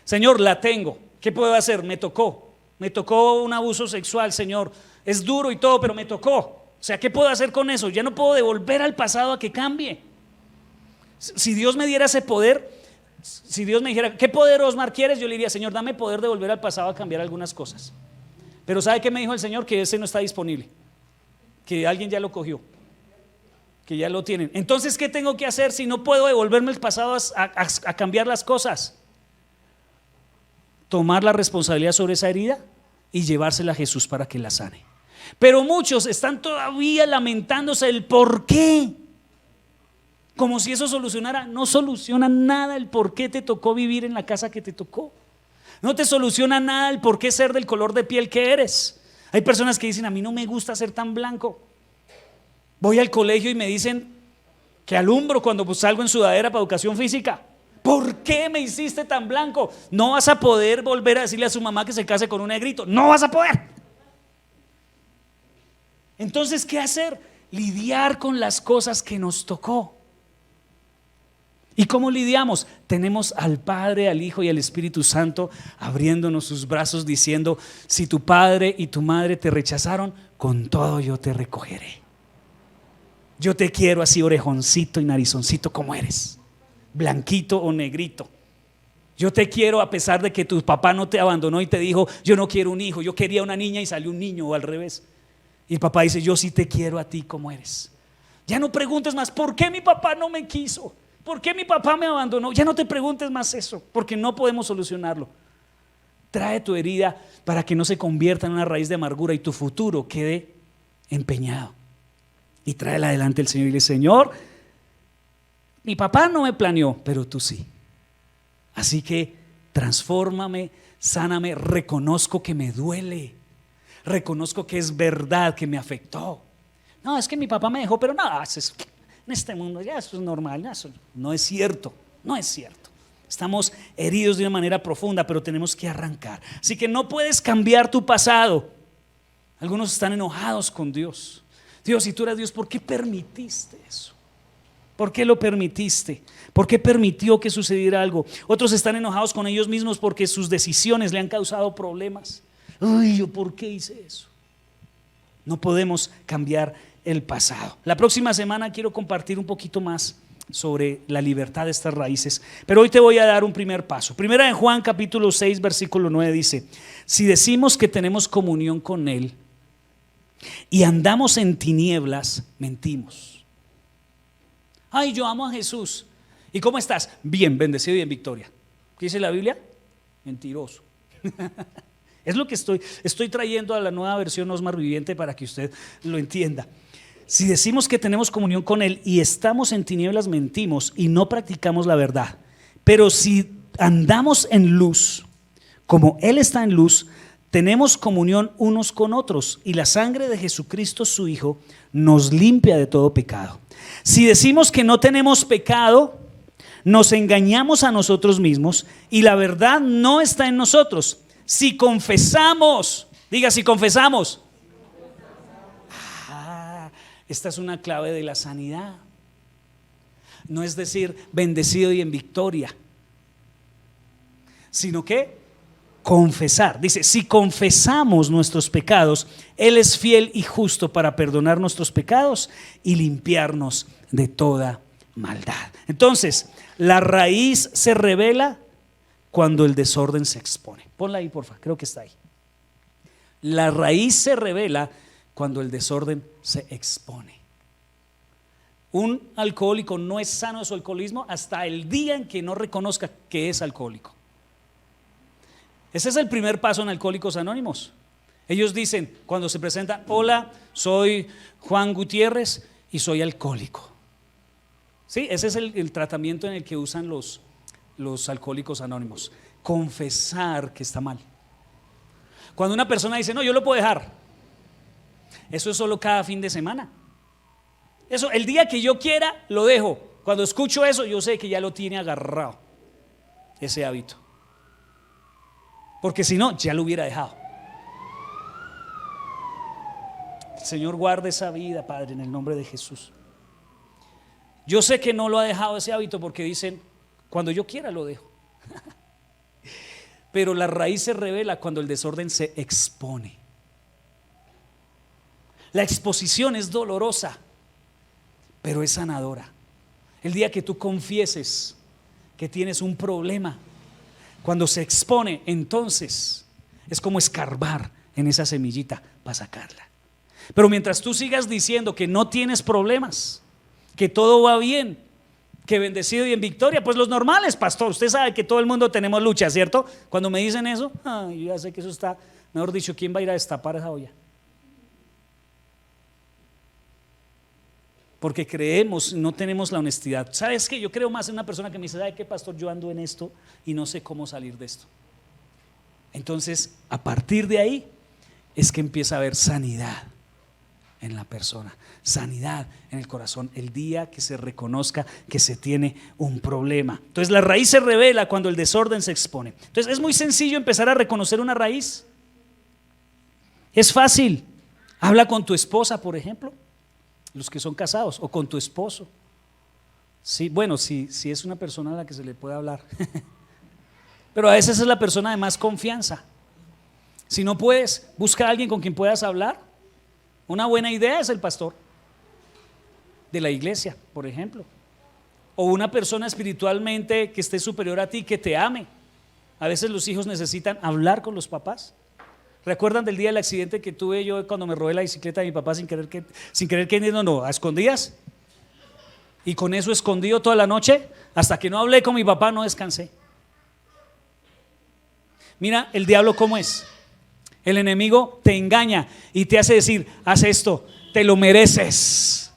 Señor, la tengo. ¿Qué puedo hacer? Me tocó. Me tocó un abuso sexual, Señor. Es duro y todo, pero me tocó. O sea, ¿qué puedo hacer con eso? Ya no puedo devolver al pasado a que cambie. Si Dios me diera ese poder, si Dios me dijera, ¿qué poder, Osmar, quieres? Yo le diría, Señor, dame poder de volver al pasado a cambiar algunas cosas. Pero ¿sabe qué me dijo el Señor? Que ese no está disponible, que alguien ya lo cogió, que ya lo tienen. Entonces, ¿qué tengo que hacer si no puedo devolverme el pasado a cambiar las cosas? Tomar la responsabilidad sobre esa herida y llevársela a Jesús para que la sane. Pero muchos están todavía lamentándose del por qué, como si eso solucionara. No soluciona nada el por qué te tocó vivir en la casa que te tocó. No te soluciona nada el por qué ser del color de piel que eres. Hay personas que dicen, a mí no me gusta ser tan blanco. Voy al colegio y me dicen que alumbro cuando salgo en sudadera para educación física. ¿Por qué me hiciste tan blanco? No vas a poder volver a decirle a su mamá que se case con un negrito. No vas a poder. Entonces, ¿qué hacer? Lidiar con las cosas que nos tocó. ¿Y cómo lidiamos? Tenemos al Padre, al Hijo y al Espíritu Santo abriéndonos sus brazos diciendo, si tu padre y tu madre te rechazaron, con todo yo te recogeré. Yo te quiero así, orejoncito y narizoncito como eres, blanquito o negrito. Yo te quiero a pesar de que tu papá no te abandonó y te dijo, yo no quiero un hijo, yo quería una niña y salió un niño, o al revés. Y el papá dice, yo sí te quiero a ti como eres. Ya no preguntes más, ¿por qué mi papá no me quiso? ¿Por qué mi papá me abandonó? Ya no te preguntes más eso, porque no podemos solucionarlo. Trae tu herida para que no se convierta en una raíz de amargura y tu futuro quede empeñado. Y tráela adelante el Señor y dile, Señor, mi papá no me planeó, pero tú sí. Así que transfórmame, sáname, reconozco que me duele, reconozco que es verdad que me afectó. No, es que mi papá me dejó, pero nada, en este mundo ya eso es normal. Eso no es cierto, no es cierto. Estamos heridos de una manera profunda, pero tenemos que arrancar. Así que no puedes cambiar tu pasado. Algunos están enojados con Dios. Dios, si tú eras Dios, ¿por qué permitiste eso? ¿Por qué lo permitiste? ¿Por qué permitió que sucediera algo? Otros están enojados con ellos mismos porque sus decisiones le han causado problemas. Uy, ¿yo por qué hice eso? No podemos cambiar el pasado. La próxima semana quiero compartir un poquito más sobre la libertad de estas raíces, pero hoy te voy a dar un primer paso. Primera de Juan capítulo 6 versículo 9 dice, si decimos que tenemos comunión con Él y andamos en tinieblas, mentimos. Ay, yo amo a Jesús. ¿Y cómo estás? Bien, bendecido y en victoria. ¿Qué dice la Biblia? Mentiroso. Es lo que estoy trayendo a la nueva versión Osmar Viviente para que usted lo entienda. Si decimos que tenemos comunión con Él y estamos en tinieblas, mentimos y no practicamos la verdad. Pero si andamos en luz, como Él está en luz, tenemos comunión unos con otros y la sangre de Jesucristo su Hijo nos limpia de todo pecado. Si decimos que no tenemos pecado, nos engañamos a nosotros mismos y la verdad no está en nosotros. Si confesamos, diga si confesamos. Esta es una clave de la sanidad. No es decir bendecido y en victoria, sino que confesar. Dice, si confesamos nuestros pecados, Él es fiel y justo para perdonar nuestros pecados y limpiarnos de toda maldad. Entonces, la raíz se revela cuando el desorden se expone. Ponla ahí, porfa, creo que está ahí. La raíz se revela cuando el desorden se expone. Un alcohólico no es sano de su alcoholismo hasta el día en que no reconozca que es alcohólico. Ese es el primer paso en Alcohólicos Anónimos. Ellos dicen cuando se presentan, hola, soy Juan Gutiérrez y soy alcohólico. Sí, ese es el tratamiento en el que usan los Alcohólicos Anónimos. Confesar que está mal. Cuando una persona dice, no, yo lo puedo dejar, eso es solo cada fin de semana. Eso, el día que yo quiera, lo dejo. Cuando escucho eso, yo sé que ya lo tiene agarrado ese hábito. Porque si no, ya lo hubiera dejado. El Señor guarde esa vida, Padre, en el nombre de Jesús. Yo sé que no lo ha dejado ese hábito porque dicen, cuando yo quiera lo dejo. pero la raíz se revela cuando el desorden se expone. La exposición es dolorosa, pero es sanadora. El día que tú confieses que tienes un problema, cuando se expone, entonces es como escarbar en esa semillita para sacarla. Pero mientras tú sigas diciendo que no tienes problemas, que todo va bien, que bendecido y en victoria, pues los normales, pastor, usted sabe que todo el mundo tenemos lucha, ¿cierto? Cuando me dicen eso, yo ya sé que eso está, mejor dicho, ¿quién va a ir a destapar esa olla? Porque creemos, no tenemos la honestidad. ¿Sabes qué? Yo creo más en una persona que me dice, ¿sabe qué, pastor? Yo ando en esto y no sé cómo salir de esto. Entonces, a partir de ahí es que empieza a haber sanidad en la persona, sanidad en el corazón, el día que se reconozca que se tiene un problema. Entonces la raíz se revela cuando el desorden se expone. Entonces es muy sencillo empezar a reconocer una raíz. Es fácil. Habla con tu esposa, por ejemplo, los que son casados, o con tu esposo. Sí, bueno, si es una persona a la que se le puede hablar. Pero a veces es la persona de más confianza. Si no puedes, busca a alguien con quien puedas hablar. Una buena idea es el pastor de la iglesia, por ejemplo, o una persona espiritualmente que esté superior a ti, que te ame. A veces los hijos necesitan hablar con los papás. ¿Recuerdan del día del accidente que tuve yo cuando me robé la bicicleta de mi papá sin querer a escondidas? Y con eso escondido toda la noche, hasta que no hablé con mi papá no descansé. Mira el diablo cómo es. El enemigo te engaña y te hace decir, haz esto, te lo mereces.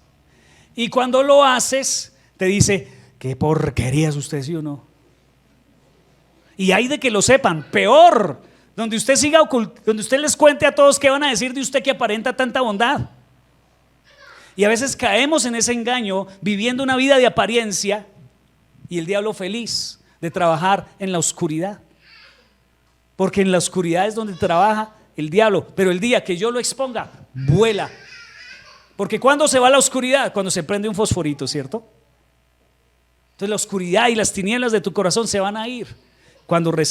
Y cuando lo haces, te dice, qué porquería es usted, ¿sí o no? Y hay de que lo sepan, peor, donde usted siga donde usted les cuente a todos qué van a decir de usted que aparenta tanta bondad. Y a veces caemos en ese engaño, viviendo una vida de apariencia, y el diablo feliz de trabajar en la oscuridad. Porque en la oscuridad es donde trabaja el diablo, pero el día que yo lo exponga, vuela. Porque ¿cuándo se va la oscuridad? Cuando se prende un fosforito, ¿cierto? Entonces la oscuridad y las tinieblas de tu corazón se van a ir.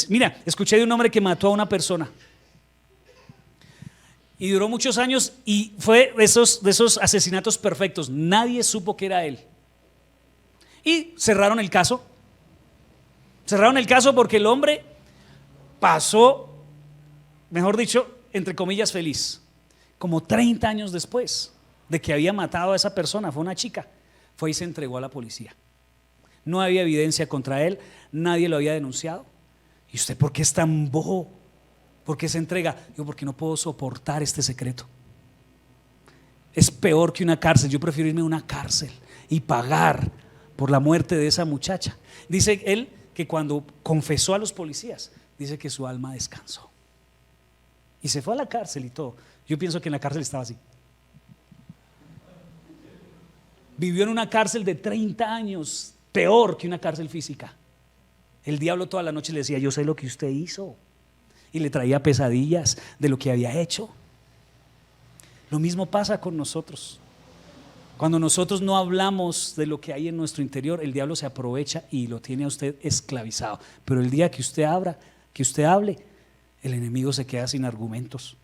Mira, escuché de un hombre que mató a una persona y duró muchos años y fue de esos asesinatos perfectos. Nadie supo que era él. Y cerraron el caso. Cerraron el caso porque el hombre pasó, mejor dicho, entre comillas, feliz. Como 30 años después de que había matado a esa persona, fue una chica, fue y se entregó a la policía. No había evidencia contra él, nadie lo había denunciado. ¿Y usted por qué es tan bobo? ¿Por qué se entrega? Digo, porque no puedo soportar este secreto. Es peor que una cárcel. Yo prefiero irme a una cárcel y pagar por la muerte de esa muchacha. Dice él que cuando confesó a los policías, dice que su alma descansó y se fue a la cárcel y todo. Yo pienso que en la cárcel estaba así. Vivió en una cárcel de 30 años, peor que una cárcel física. El diablo toda la noche le decía, yo sé lo que usted hizo, y le traía pesadillas de lo que había hecho. Lo mismo pasa con nosotros. Cuando nosotros no hablamos de lo que hay en nuestro interior, el diablo se aprovecha y lo tiene a usted esclavizado. Pero el día que usted hable, el enemigo se queda sin argumentos.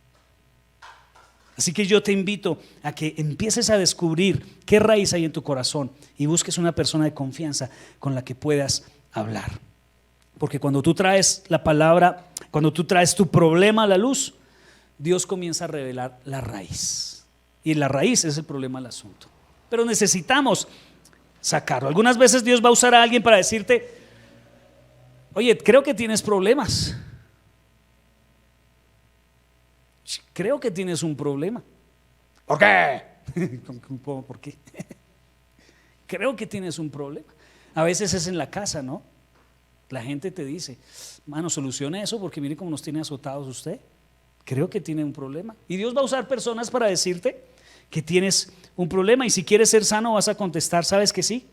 Así que yo te invito a que empieces a descubrir qué raíz hay en tu corazón y busques una persona de confianza con la que puedas hablar. Porque cuando tú traes la palabra, cuando tú traes tu problema a la luz, Dios comienza a revelar la raíz. Y en la raíz es el problema del asunto. Pero necesitamos sacarlo. Algunas veces Dios va a usar a alguien para decirte, oye, creo que tienes problemas. Creo que tienes un problema. ¿Por qué? ¿Por qué? Creo que tienes un problema. A veces es en la casa, ¿no? La gente te dice, mano, solucione eso porque mire cómo nos tiene azotados usted. Creo que tiene un problema. Y Dios va a usar personas para decirte que tienes un problema. Y si quieres ser sano vas a contestar, ¿sabes que sí?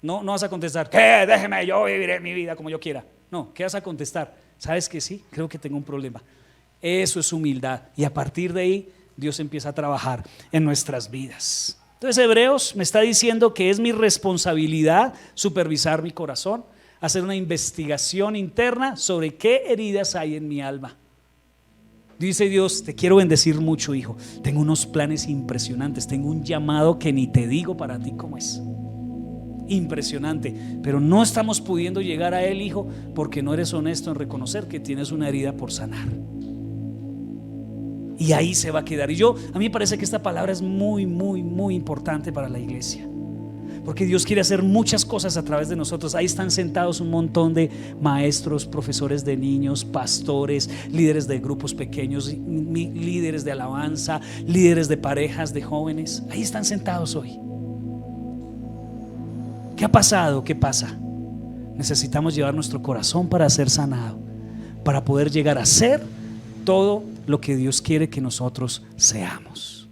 No vas a contestar, ¿qué? Déjeme, yo viviré mi vida como yo quiera. No, ¿qué vas a contestar? ¿Sabes que sí? Creo que tengo un problema. Eso es humildad. Y a partir de ahí Dios empieza a trabajar en nuestras vidas. Entonces Hebreos me está diciendo que es mi responsabilidad supervisar mi corazón. hacer una investigación interna sobre qué heridas hay en mi alma. Dice Dios: te quiero bendecir mucho, hijo. Tengo unos planes impresionantes. Tengo un llamado que ni te digo para ti cómo es. Impresionante. Pero no estamos pudiendo llegar a él, hijo, porque no eres honesto en reconocer que tienes una herida por sanar. Y ahí se va a quedar. Y a mí me parece que esta palabra es muy, muy, muy importante para la iglesia, porque Dios quiere hacer muchas cosas a través de nosotros. Ahí están sentados un montón de maestros, profesores de niños, pastores, líderes de grupos pequeños, líderes de alabanza, líderes de parejas de jóvenes. Ahí están sentados hoy. ¿Qué ha pasado? ¿Qué pasa? Necesitamos llevar nuestro corazón para ser sanado, para poder llegar a ser todo lo que Dios quiere que nosotros seamos.